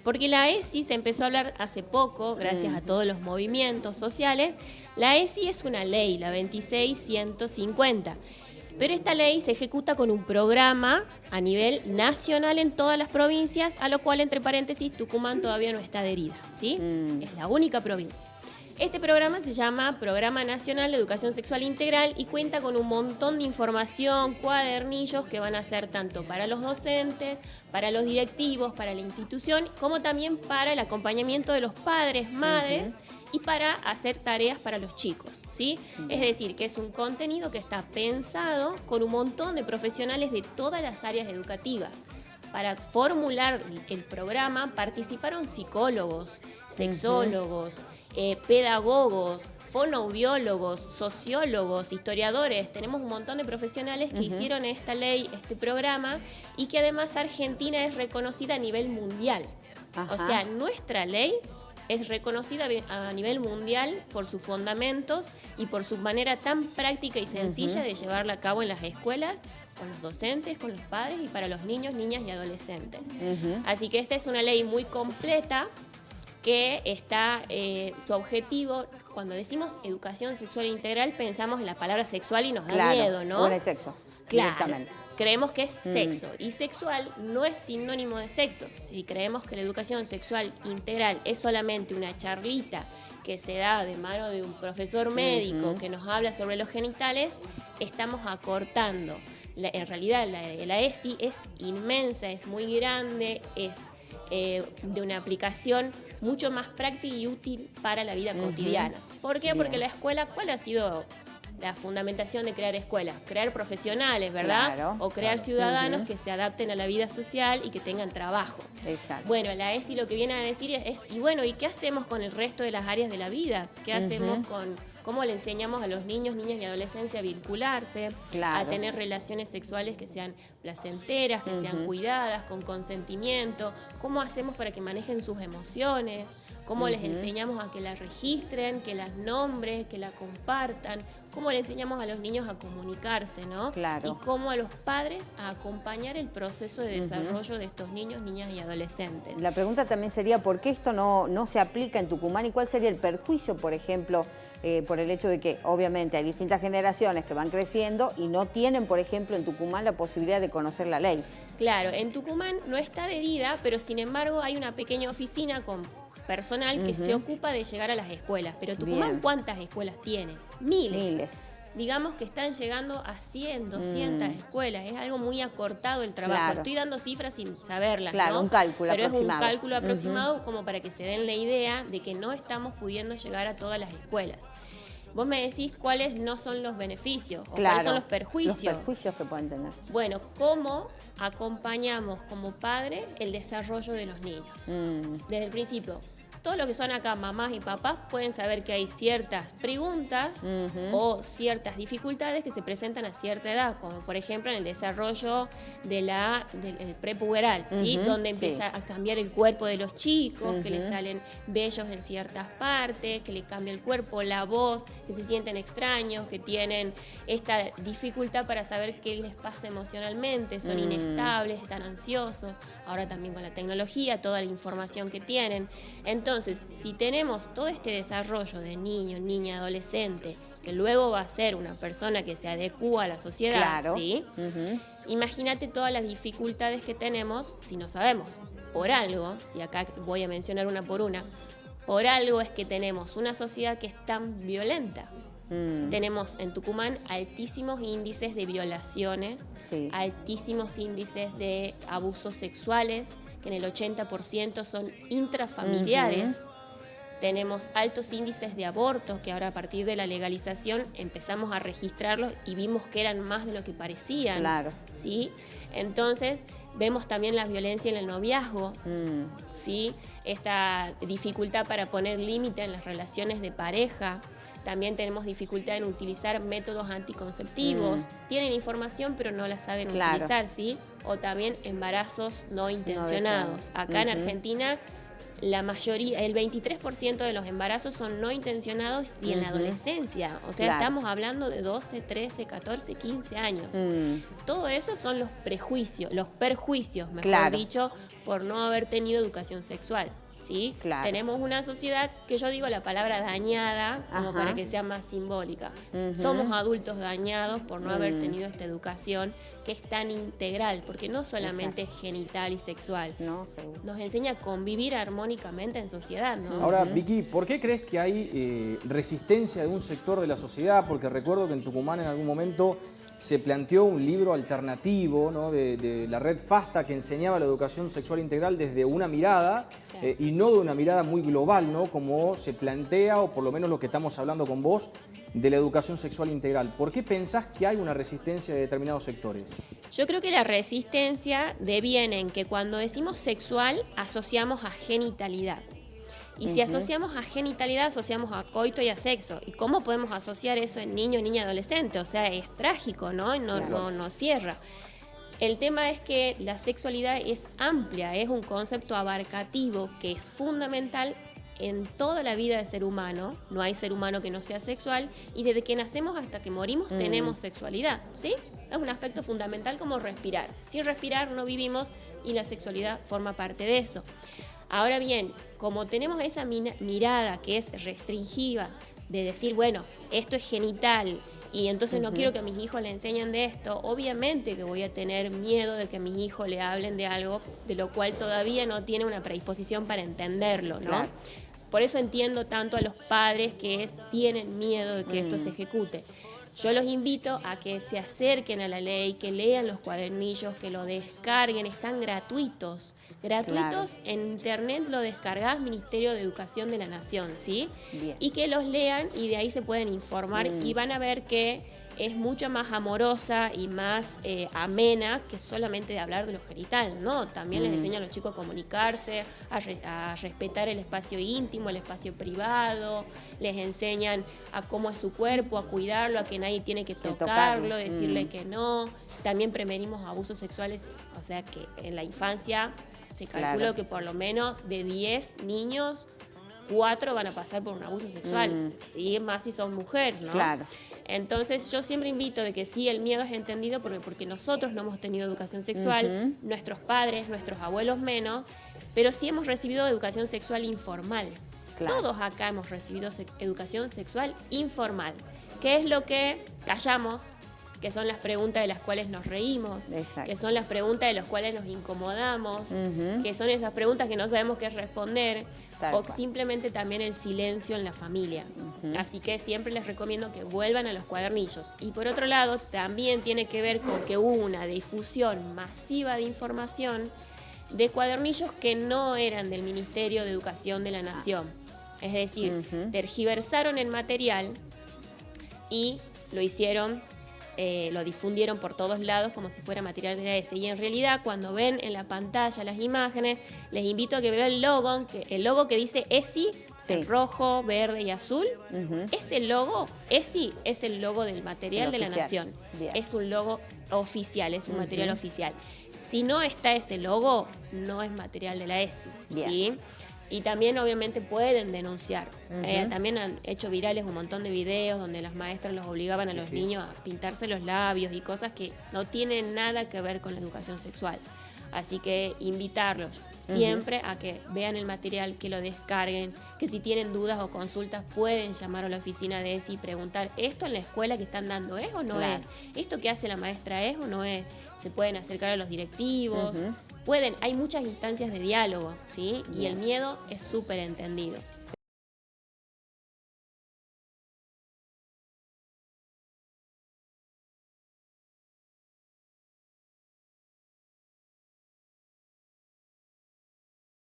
Porque la ESI se empezó a hablar hace poco, gracias a todos los movimientos sociales. La ESI es una ley, la 26150. Pero esta ley se ejecuta con un programa a nivel nacional en todas las provincias, a lo cual, entre paréntesis, Tucumán todavía no está adherida, ¿sí? Es la única provincia. Este programa se llama Programa Nacional de Educación Sexual Integral y cuenta con un montón de información, cuadernillos que van a ser tanto para los docentes, para los directivos, para la institución, como también para el acompañamiento de los padres, madres, y para hacer tareas para los chicos, ¿sí? Es decir, que es un contenido que está pensado con un montón de profesionales de todas las áreas educativas. Para formular el programa participaron psicólogos, sexólogos, pedagogos, fonoaudiólogos, sociólogos, historiadores. Tenemos un montón de profesionales que hicieron esta ley, este programa, y que además Argentina es reconocida a nivel mundial. O sea, nuestra ley es reconocida a nivel mundial por sus fundamentos y por su manera tan práctica y sencilla de llevarla a cabo en las escuelas, con los docentes, con los padres y para los niños, niñas y adolescentes. Así que esta es una ley muy completa que está, su objetivo, cuando decimos educación sexual integral, pensamos en la palabra sexual y nos da miedo, ¿no? O en el sexo, directamente. Creemos que es sexo y sexual no es sinónimo de sexo. Si creemos que la educación sexual integral es solamente una charlita que se da de mano de un profesor médico que nos habla sobre los genitales, estamos acortando. En realidad la ESI es inmensa, es muy grande, es de una aplicación mucho más práctica y útil para la vida cotidiana. ¿Por qué? Porque la escuela, ¿cuál ha sido la fundamentación de crear escuelas? Crear profesionales, ¿verdad? Claro, o crear ciudadanos que se adapten a la vida social y que tengan trabajo. Exacto. Bueno, la ESI lo que viene a decir y bueno, ¿y qué hacemos con el resto de las áreas de la vida? ¿Qué hacemos con cómo le enseñamos a los niños, niñas y adolescentes a vincularse, a tener relaciones sexuales que sean placenteras, que sean cuidadas, con consentimiento? ¿Cómo hacemos para que manejen sus emociones? ¿Cómo les enseñamos a que la registren, que las nombren, que la compartan? ¿Cómo le enseñamos a los niños a comunicarse, ¿no? Claro. Y cómo a los padres a acompañar el proceso de desarrollo de estos niños, niñas y adolescentes. La pregunta también sería, ¿por qué esto no se aplica en Tucumán? ¿Y cuál sería el perjuicio, por ejemplo, por el hecho de que obviamente hay distintas generaciones que van creciendo y no tienen, por ejemplo, en Tucumán la posibilidad de conocer la ley? Claro, en Tucumán no está adherida, pero sin embargo hay una pequeña oficina con personal que se ocupa de llegar a las escuelas. Pero Tucumán, ¿cuántas escuelas tiene? Miles. Digamos que están llegando a 100, 200 escuelas. Es algo muy acortado el trabajo. Claro. Estoy dando cifras sin saberlas, Claro, ¿no? un cálculo Pero aproximado. es un cálculo aproximado como para que se den la idea de que no estamos pudiendo llegar a todas las escuelas. Vos me decís cuáles no son los beneficios o cuáles son los perjuicios. Los perjuicios que pueden tener. Bueno, ¿cómo acompañamos como padre el desarrollo de los niños? Desde el principio, todos los que son acá mamás y papás pueden saber que hay ciertas preguntas o ciertas dificultades que se presentan a cierta edad, como por ejemplo en el desarrollo del prepuberal, ¿sí? Donde empieza a cambiar el cuerpo de los chicos, que les salen vellos en ciertas partes, que les cambia el cuerpo, la voz, que se sienten extraños, que tienen esta dificultad para saber qué les pasa emocionalmente, son inestables, están ansiosos, ahora también con la tecnología, toda la información que tienen. Entonces, si tenemos todo este desarrollo de niño, niña, adolescente, que luego va a ser una persona que se adecúa a la sociedad, ¿sí? Imagínate todas las dificultades que tenemos si no sabemos. Por algo, y acá voy a mencionar una por una, por algo es que tenemos una sociedad que es tan violenta. Tenemos en Tucumán altísimos índices de violaciones, altísimos índices de abusos sexuales, que en el 80% son intrafamiliares. Tenemos altos índices de abortos, que ahora a partir de la legalización empezamos a registrarlos y vimos que eran más de lo que parecían. Claro. ¿Sí? Entonces, vemos también la violencia en el noviazgo, ¿sí? Esta dificultad para poner límite en las relaciones de pareja. También tenemos dificultad en utilizar métodos anticonceptivos. Tienen información, pero no la saben utilizar, ¿sí? O también embarazos no intencionados. Acá en Argentina la mayoría, el 23% de los embarazos son no intencionados y en la adolescencia. O sea, estamos hablando de 12, 13, 14, 15 años. Todo eso son los prejuicios, los perjuicios, mejor dicho, por no haber tenido educación sexual. ¿Sí? Tenemos una sociedad que yo digo la palabra dañada como para que sea más simbólica. Somos adultos dañados por no haber tenido esta educación que es tan integral, porque no solamente es genital y sexual, nos enseña a convivir armónicamente en sociedad, ¿no? Ahora, Vicky, ¿por qué crees que hay resistencia de un sector de la sociedad? Porque recuerdo que en Tucumán en algún momento se planteó un libro alternativo, ¿no?, de la red FASTA, que enseñaba la educación sexual integral desde una mirada y no de una mirada muy global, ¿no?, como se plantea, o por lo menos lo que estamos hablando con vos, de la educación sexual integral. ¿Por qué pensás que hay una resistencia de determinados sectores? Yo creo que la resistencia deviene en que cuando decimos sexual asociamos a genitalidad. Y si asociamos a genitalidad, asociamos a coito y a sexo. ¿Y cómo podemos asociar eso en niño, niña, adolescente? O sea, es trágico, ¿no? No cierra. El tema es que la sexualidad es amplia, es un concepto abarcativo que es fundamental en toda la vida del ser humano. No hay ser humano que no sea sexual, y desde que nacemos hasta que morimos tenemos sexualidad, ¿sí? Es un aspecto fundamental como respirar. Sin respirar no vivimos, y la sexualidad forma parte de eso. Ahora bien, como tenemos esa mirada que es restringida, de decir, bueno, esto es genital y entonces no quiero que a mis hijos le enseñen de esto, obviamente que voy a tener miedo de que a mis hijos le hablen de algo de lo cual todavía no tiene una predisposición para entenderlo, ¿no? Claro. Por eso entiendo tanto a los padres que tienen miedo de que esto se ejecute. Yo los invito a que se acerquen a la ley, que lean los cuadernillos, que lo descarguen, están gratuitos. Gratuitos, en internet lo descargás, Ministerio de Educación de la Nación, ¿sí? Bien. Y que los lean y de ahí se pueden informar y van a ver que es mucho más amorosa y más amena que solamente de hablar de lo genital, ¿no? También les enseña a los chicos a comunicarse, a respetar el espacio íntimo, el espacio privado, les enseñan a cómo es su cuerpo, a cuidarlo, a que nadie tiene que tocarlo, decirle que no. También prevenimos abusos sexuales, o sea que en la infancia se calcula que por lo menos de 10 niños, 4 van a pasar por un abuso sexual, y más si son mujeres, ¿no? Claro. Entonces yo siempre invito de que sí, el miedo es entendido porque nosotros no hemos tenido educación sexual, nuestros padres, nuestros abuelos menos, pero sí hemos recibido educación sexual informal. Claro. Todos acá hemos recibido educación sexual informal, que es lo que callamos, que son las preguntas de las cuales nos reímos, que son las preguntas de las cuales nos incomodamos, que son esas preguntas que no sabemos qué responder, o simplemente también el silencio en la familia. Así que siempre les recomiendo que vuelvan a los cuadernillos. Y por otro lado, también tiene que ver con que hubo una difusión masiva de información de cuadernillos que no eran del Ministerio de Educación de la Nación. Es decir, tergiversaron el material y lo hicieron, lo difundieron por todos lados como si fuera material de la ESI. Y en realidad, cuando ven en la pantalla las imágenes, les invito a que vean el logo que dice ESI, en rojo, verde y azul. Ese logo, ESI, es el logo del material de la Nación. Bien. Es un logo oficial, es un material oficial. Si no está ese logo, no es material de la ESI, ¿sí? Y también obviamente pueden denunciar. También han hecho virales un montón de videos donde las maestras los obligaban a los niños a pintarse los labios y cosas que no tienen nada que ver con la educación sexual. Así que invitarlos siempre a que vean el material, que lo descarguen, que si tienen dudas o consultas pueden llamar a la oficina de ESI y preguntar, ¿esto en la escuela que están dando es o no es? ¿Esto que hace la maestra es o no es? Se pueden acercar a los directivos, hay muchas instancias de diálogo, ¿sí? Y el miedo es súper entendido.